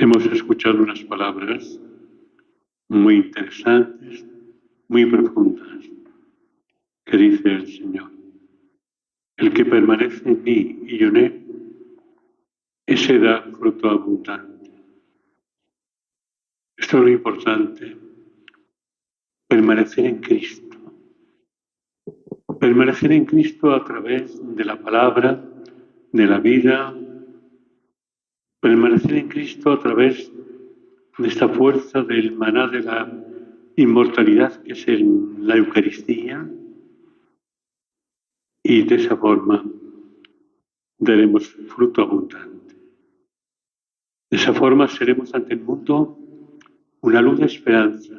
Hemos escuchado unas palabras muy interesantes, muy profundas, que dice el Señor. El que permanece en mí y yo en él, ese da fruto abundante. Esto es lo importante, permanecer en Cristo. Permanecer en Cristo a través de la palabra, de la vida, permanecer en Cristo a través de esta fuerza del maná de la inmortalidad que es la Eucaristía, y de esa forma daremos fruto abundante. De esa forma seremos ante el mundo una luz de esperanza,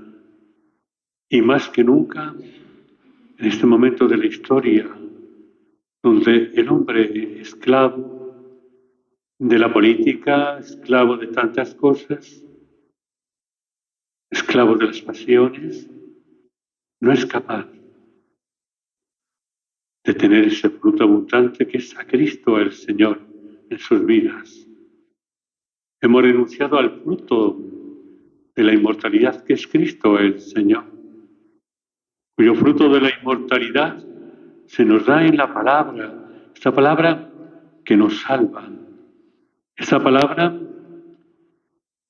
y más que nunca en este momento de la historia donde el hombre esclavo de la política, esclavo de tantas cosas, esclavo de las pasiones, no es capaz de tener ese fruto abundante que es a Cristo el Señor en sus vidas. Hemos renunciado al fruto de la inmortalidad que es Cristo el Señor, cuyo fruto de la inmortalidad se nos da en la palabra, esta palabra que nos salva, esta palabra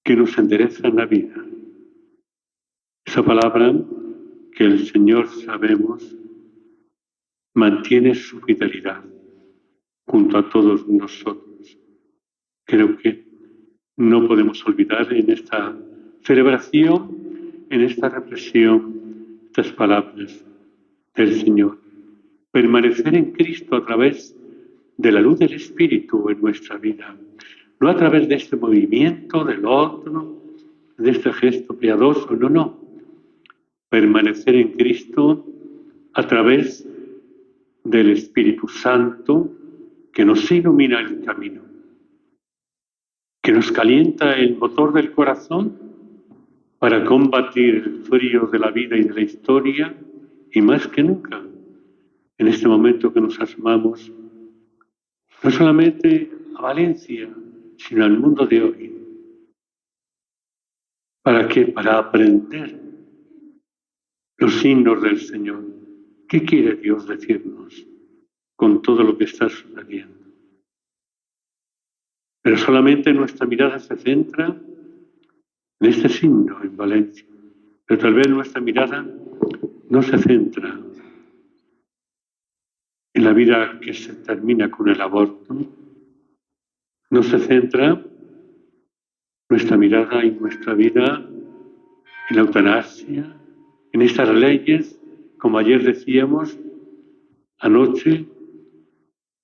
que nos endereza en la vida, esa palabra que el Señor, sabemos, mantiene su fidelidad junto a todos nosotros. Creo que no podemos olvidar en esta celebración, en esta reflexión, estas palabras del Señor. Permanecer en Cristo a través de la luz del Espíritu en nuestra vida, no a través de este movimiento del otro, de este gesto piadoso, no. Permanecer en Cristo a través del Espíritu Santo que nos ilumina el camino, que nos calienta el motor del corazón para combatir el frío de la vida y de la historia, y más que nunca, en este momento que nos asomamos, no solamente a Valencia, sino al mundo de hoy. ¿Para qué? Para aprender los signos del Señor. ¿Qué quiere Dios decirnos con todo lo que está sucediendo? Pero solamente nuestra mirada se centra en este signo en Valencia. Pero tal vez nuestra mirada no se centra en la vida que se termina con el aborto. No se centra nuestra mirada y nuestra vida en la eutanasia, en estas leyes, como ayer decíamos, anoche,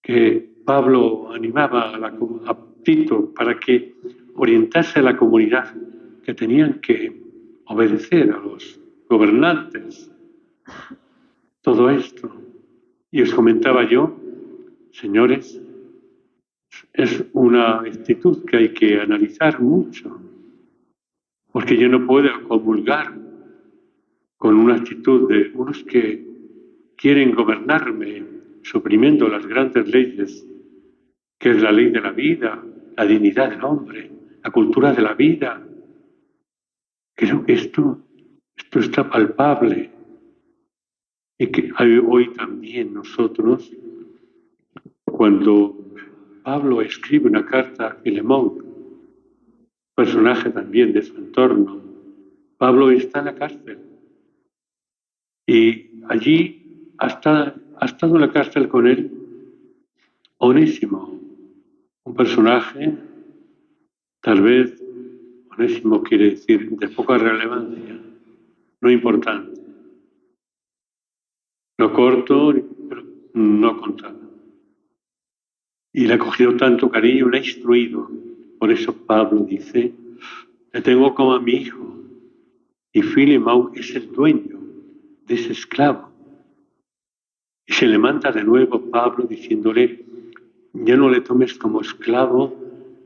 que Pablo animaba a Tito para que orientase a la comunidad que tenían que obedecer a los gobernantes. Todo esto. Y os comentaba yo, señores, es una actitud que hay que analizar mucho, porque yo no puedo comulgar con una actitud de unos que quieren gobernarme suprimiendo las grandes leyes, que es la ley de la vida, la dignidad del hombre, la cultura de la vida. Creo que esto está palpable y que hoy también nosotros, cuando Pablo escribe una carta a Filemón, personaje también de su entorno, Pablo está en la cárcel y allí ha estado en la cárcel con él Onésimo, un personaje, tal vez Onésimo quiere decir de poca relevancia, no importante. Lo corto, pero no contado. Y le ha cogido tanto cariño, le ha instruido. Por eso Pablo dice, le tengo como a mi hijo. Y Filemón es el dueño de ese esclavo. Y se le manda de nuevo Pablo diciéndole, ya no le tomes como esclavo,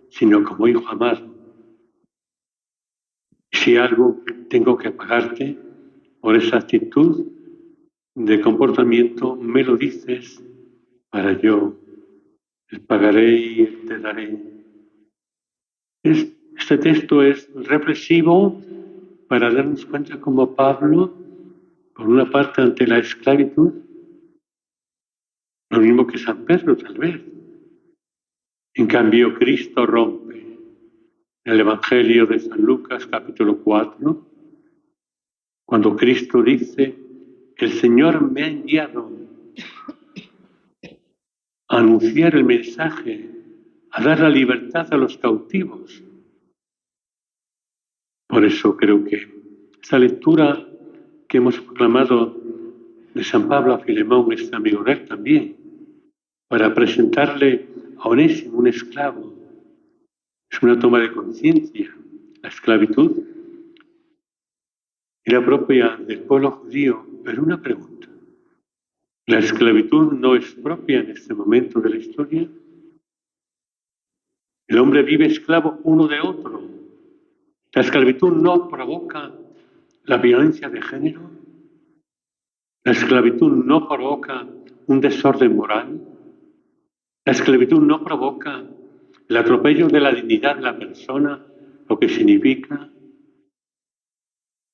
sino como hijo amado. Si algo tengo que pagarte por esa actitud de comportamiento, me lo dices para yo pagaré y te daré. Es Este texto es reflexivo para darnos cuenta cómo Pablo, por una parte, ante la esclavitud, lo mismo que San Pedro, tal vez. En cambio, Cristo rompe. En el Evangelio de San Lucas, capítulo 4, cuando Cristo dice, el Señor me ha enviado a anunciar el mensaje, a dar la libertad a los cautivos. Por eso creo que esta lectura que hemos proclamado de San Pablo a Filemón, este amigo de él también, para presentarle a Onésimo, un esclavo, es una toma de conciencia. La esclavitud era propia del pueblo judío, pero una pregunta. ¿La esclavitud no es propia en este momento de la historia? El hombre vive esclavo uno de otro. ¿La esclavitud no provoca la violencia de género? ¿La esclavitud no provoca un desorden moral? ¿La esclavitud no provoca el atropello de la dignidad de la persona, lo que significa?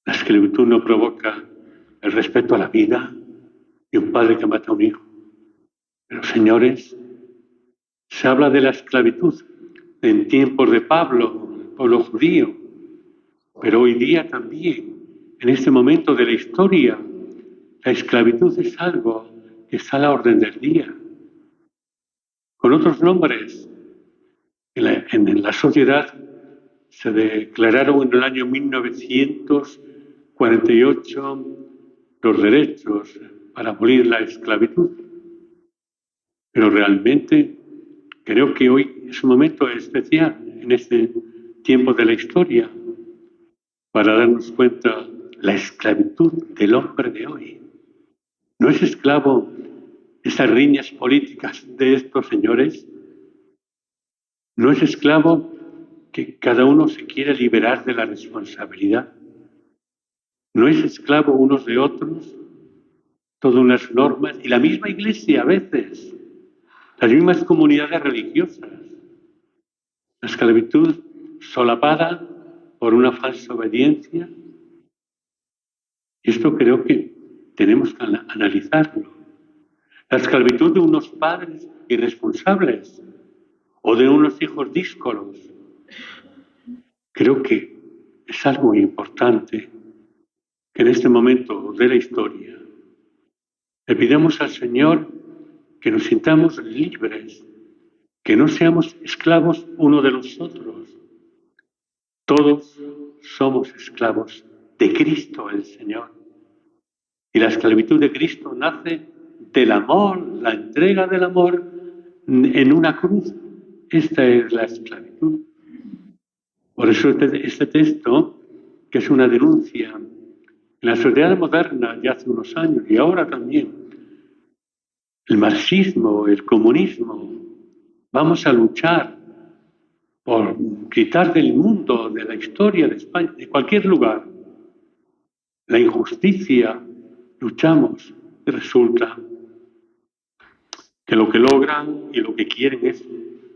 ¿La esclavitud no provoca el respeto a la vida de un padre que mata a un hijo? Pero, señores, se habla de la esclavitud en tiempos de Pablo, el pueblo judío, pero hoy día también, en este momento de la historia, la esclavitud es algo que está a la orden del día. Con otros nombres, en la sociedad se declararon en el año 1948 los derechos para abolir la esclavitud. Pero realmente creo que hoy es un momento especial en este tiempo de la historia para darnos cuenta la esclavitud del hombre de hoy. ¿No es esclavo esas riñas políticas de estos señores? ¿No es esclavo que cada uno se quiere liberar de la responsabilidad? ¿No es esclavo unos de otros? Todas unas normas y la misma iglesia a veces, las mismas comunidades religiosas. La esclavitud solapada por una falsa obediencia. Y esto creo que tenemos que analizarlo. La esclavitud de unos padres irresponsables o de unos hijos díscolos. Creo que es algo importante que en este momento de la historia le pidamos al Señor que nos sintamos libres, que no seamos esclavos uno de los otros. Todos somos esclavos de Cristo el Señor. Y la esclavitud de Cristo nace del amor, la entrega del amor en una cruz. Esta es la esclavitud. Por eso este texto, que es una denuncia en la sociedad moderna de hace unos años y ahora también, el marxismo, el comunismo, vamos a luchar por quitar del mundo, de la historia de España, de cualquier lugar, la injusticia, luchamos y resulta que lo que logran y lo que quieren es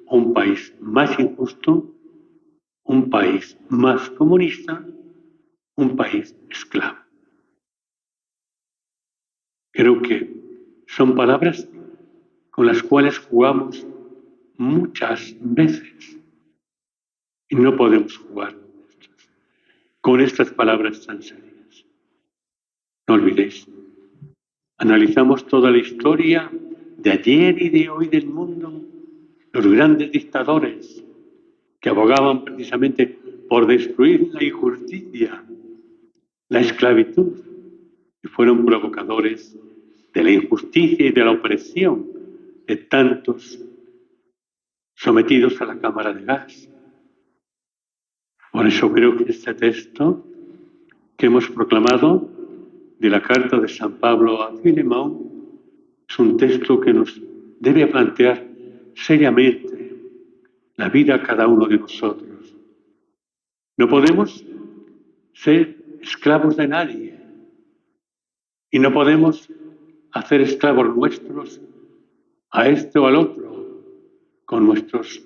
un país más injusto, un país más comunista, un país esclavo. Creo que son palabras con las cuales jugamos muchas veces y no podemos jugar con estas palabras tan serias. No olvidéis, analizamos toda la historia de ayer y de hoy del mundo, los grandes dictadores que abogaban precisamente por destruir la injusticia, la esclavitud, y fueron provocadores de la injusticia y de la opresión de tantos sometidos a la cámara de gas. Por eso creo que este texto que hemos proclamado de la carta de San Pablo a Filemón es un texto que nos debe plantear seriamente la vida a cada uno de nosotros. No podemos ser esclavos de nadie y no podemos hacer esclavos nuestros a este o al otro con nuestros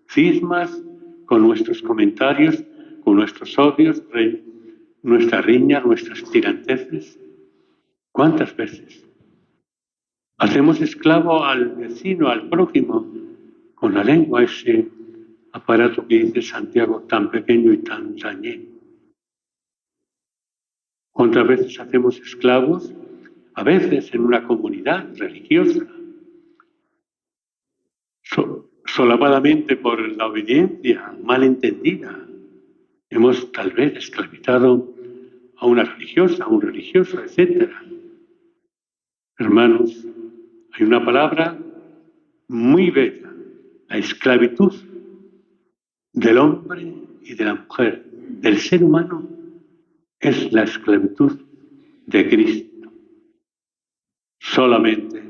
cismas, con nuestros comentarios, con nuestros odios, nuestras riñas, nuestras tiranteces. ¿Cuántas veces hacemos esclavo al vecino, al prójimo, con la lengua, ese aparato que dice Santiago, tan pequeño y tan dañino? ¿Cuántas veces hacemos esclavos? A veces en una comunidad religiosa, solapadamente por la obediencia malentendida, hemos tal vez esclavizado a una religiosa, a un religioso, etc. Hermanos, hay una palabra muy bella, la esclavitud del hombre y de la mujer, del ser humano, es la esclavitud de Cristo. Solamente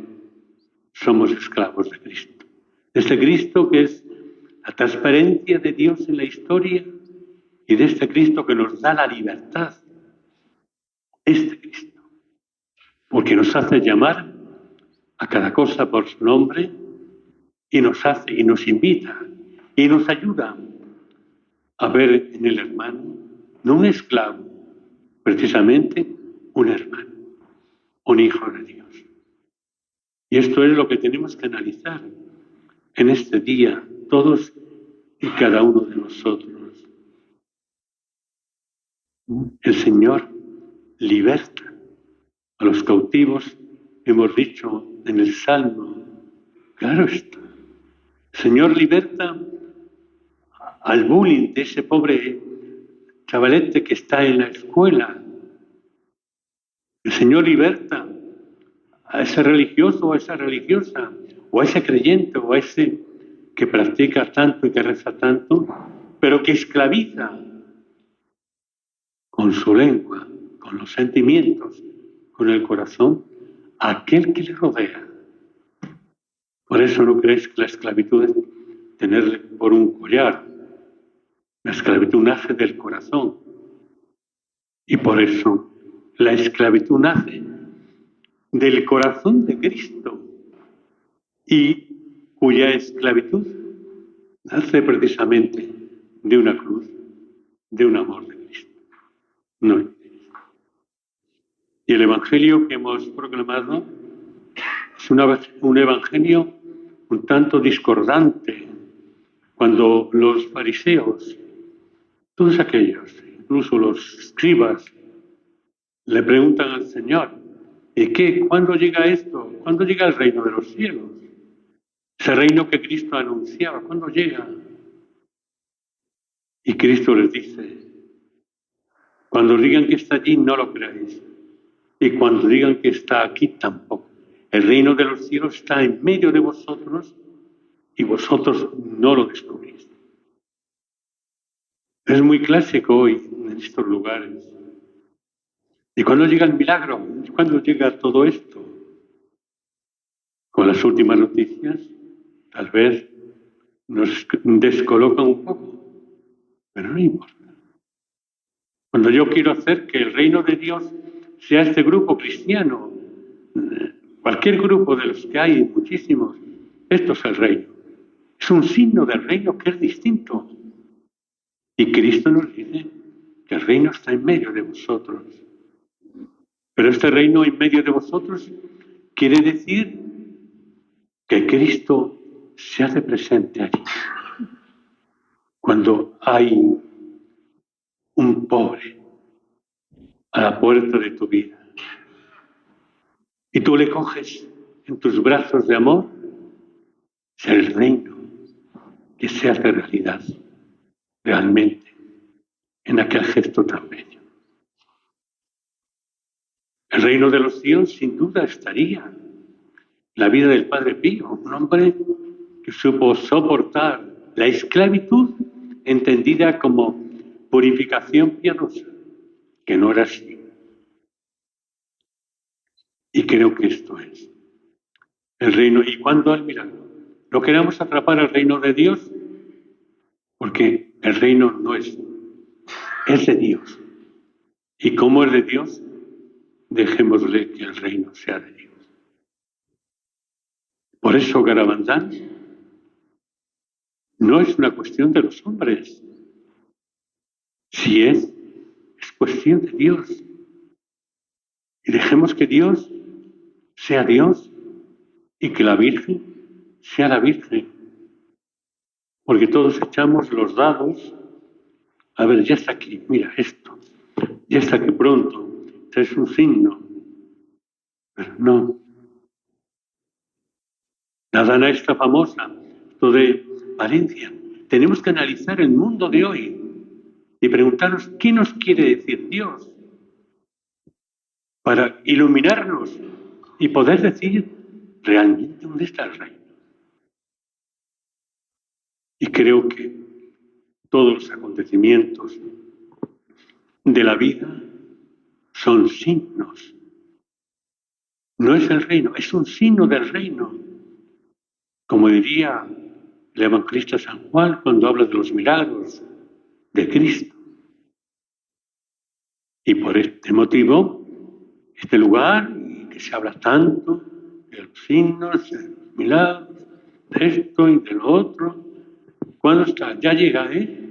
somos esclavos de Cristo. De este Cristo que es la transparencia de Dios en la historia y de este Cristo que nos da la libertad. Este Cristo. Porque nos hace llamar a cada cosa por su nombre y nos hace y nos invita y nos ayuda a ver en el hermano no un esclavo, precisamente un hermano, un hijo de Dios. Y esto es lo que tenemos que analizar en este día, todos y cada uno de nosotros. El Señor liberta a los cautivos, hemos dicho en el Salmo. Claro está. El Señor liberta al bullying de ese pobre chavalete que está en la escuela. El Señor liberta a ese religioso o a esa religiosa, o a ese creyente o a ese que practica tanto y que reza tanto, pero que esclaviza con su lengua, con los sentimientos, con el corazón, a aquel que le rodea. Por eso no creéis que la esclavitud es tenerle por un collar. La esclavitud nace del corazón. Y por eso la esclavitud nace del corazón de Cristo y cuya esclavitud nace precisamente de una cruz, de un amor de Cristo. No. Y el Evangelio que hemos proclamado es un Evangelio un tanto discordante, cuando los fariseos, todos aquellos, incluso los escribas, le preguntan al Señor, ¿y qué? ¿Cuándo llega esto? ¿Cuándo llega el reino de los cielos? Ese reino que Cristo anunciaba, ¿cuándo llega? Y Cristo les dice, cuando digan que está allí, no lo creáis. Y cuando digan que está aquí, tampoco. El reino de los cielos está en medio de vosotros y vosotros no lo descubrís. Es muy clásico hoy en estos lugares. ¿Y cuándo llega el milagro? ¿Cuándo llega todo esto? Con las últimas noticias, tal vez nos descolocan un poco, pero no importa. Cuando yo quiero hacer que el reino de Dios sea este grupo cristiano, cualquier grupo de los que hay, muchísimos, esto es el reino. Es un signo del reino que es distinto. Y Cristo nos dice que el reino está en medio de vosotros. Pero este reino en medio de vosotros quiere decir que Cristo se hace presente allí. Cuando hay un pobre a la puerta de tu vida y tú le coges en tus brazos de amor, es el reino que se hace realidad realmente en aquel gesto tan bello. El reino de los cielos sin duda estaría en la vida del Padre Pío, un hombre que supo soportar la esclavitud entendida como purificación piadosa, que no era así. Y creo que esto es el reino. ¿Y cuándo el milagro? No queramos atrapar el reino de Dios, porque el reino no es de Dios. Y como es de Dios, dejémosle que el reino sea de Dios. Por eso Garabandal No es una cuestión de los hombres. Si es cuestión de Dios. Y dejemos que Dios sea Dios y que la Virgen sea la Virgen. Porque todos echamos los dados. A ver, ya está aquí, mira esto. Ya está aquí pronto. Este es un signo. Pero no. La dana esta famosa, esto de Valencia. Tenemos que analizar el mundo de hoy y preguntarnos qué nos quiere decir Dios para iluminarnos y poder decir realmente dónde está el reino. Y creo que todos los acontecimientos de la vida son signos. No es el reino, es un signo del reino. Como diría el evangelista San Juan cuando habla de los milagros de Cristo. Y por este motivo, este lugar, y que se habla tanto de los signos, de los milagros, de esto y de lo otro, ¿cuándo está? Ya llega Él.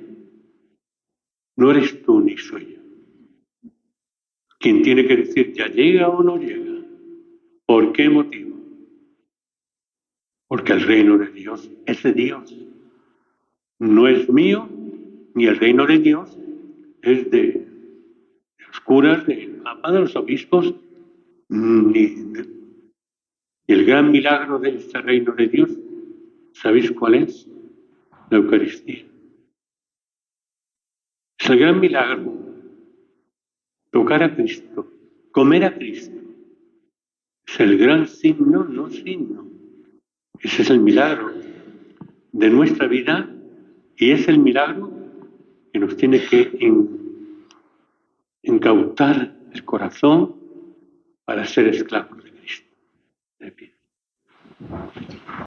No eres tú ni soy yo. Quien tiene que decir ya llega o no llega. ¿Por qué motivo? Porque el reino de Dios es de Dios. No es mío, ni el reino de Dios es de los curas, del Papa, de los obispos, ni el gran milagro de este reino de Dios. ¿Sabéis cuál es? La Eucaristía. Es el gran milagro. Tocar a Cristo, comer a Cristo. Es el gran signo, no signo. Ese es el milagro de nuestra vida y es el milagro que nos tiene que incautar el corazón para ser esclavos